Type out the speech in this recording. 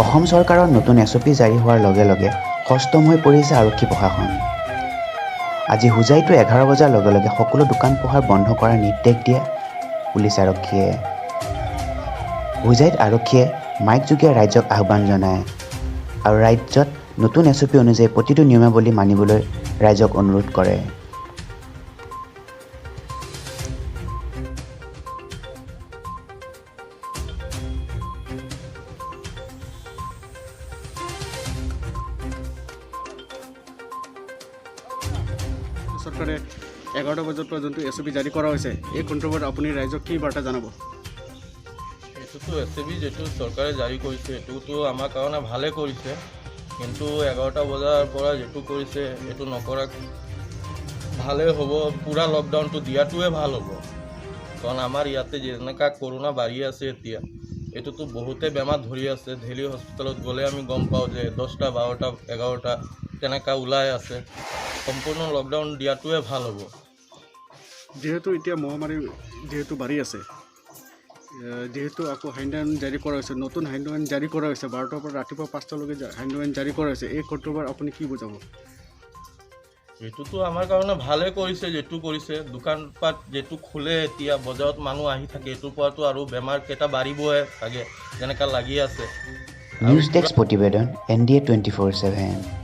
অসম চৰকাৰৰ নতুন এছঅ'পি জাৰি হোৱাৰ লগে লগে সষ্টম হৈ পৰিছে আৰক্ষী প্ৰশাসন। আজি হোজাইতো 11 বজাৰ লগে লগে সকলো দোকান পোহাৰ বন্ধ কৰাৰ নিৰ্দেশ দিয়ে পুলিচ আৰক্ষীয়ে। হোজাইত আৰক্ষীয়ে মাইকযোগে ৰাইজক আহ্বান জনায় আৰু ৰাজ্যত নতুন এছঅ'পি অনুযায়ী প্ৰতিটো নিয়মাৱলী মানিবলৈ ৰাইজক অনুৰোধ কৰে। চৰকাৰে 11টা বজাৰ পৰ্যন্ত এছঅ'পি জাৰি কৰা হৈছে। এই সন্দৰ্ভত আপুনি ৰাইজক কি বাৰ্তা জনাব? এইটোতো এছঅ'পি যিটো চৰকাৰে জাৰি কৰিছে এইটোতো আমাৰ কাৰণে ভালে কৰিছে, কিন্তু 11টা বজাৰ পৰা যিটো কৰিছে এইটো নকৰা ভালেই হ'ব। পূৰা লকডাউনটো দিয়াটোৱে ভাল হ'ব, কাৰণ আমাৰ ইয়াতে যেনেকুৱা কৰোণা বাঢ়ি আছে এতিয়া, এইটোতো বহুতে বেমাৰ ধৰি আছে। ডেইলি হস্পিটেলত গ'লে আমি গম পাওঁ যে 10টা 12টা 11টা তেনেকুৱা ওলাই আছে। সম্পূৰ্ণ লকডাউন দিয়াটোৱে ভাল হ'ব। যিহেতু এতিয়া মহামাৰী যিহেতু বাঢ়ি আছে, যিহেতু আকৌ হাইণ্ডাইন জাৰি কৰা হৈছে, নতুন হাইণ্ডাইন জাৰি কৰা হৈছে, 12টাৰ পৰা ৰাতিপুৱা 5টালৈকে হাইণ্ডাইন জাৰি কৰা হৈছে। এই সন্দৰ্ভত আপুনি কি বুজাব? এইটোতো আমাৰ কাৰণে ভালে কৰিছে, যিটো কৰিছে। দোকানপাট যিটো খোলে এতিয়া বজাৰত মানুহ আহি থাকে, এইটোৰ পৰাতো আৰু বেমাৰ কেইটা বাঢ়িবহে চাগে যেনেকুৱা লাগি আছে। নিউজ ডেস্ক প্ৰতিবেদন NDA 24/7।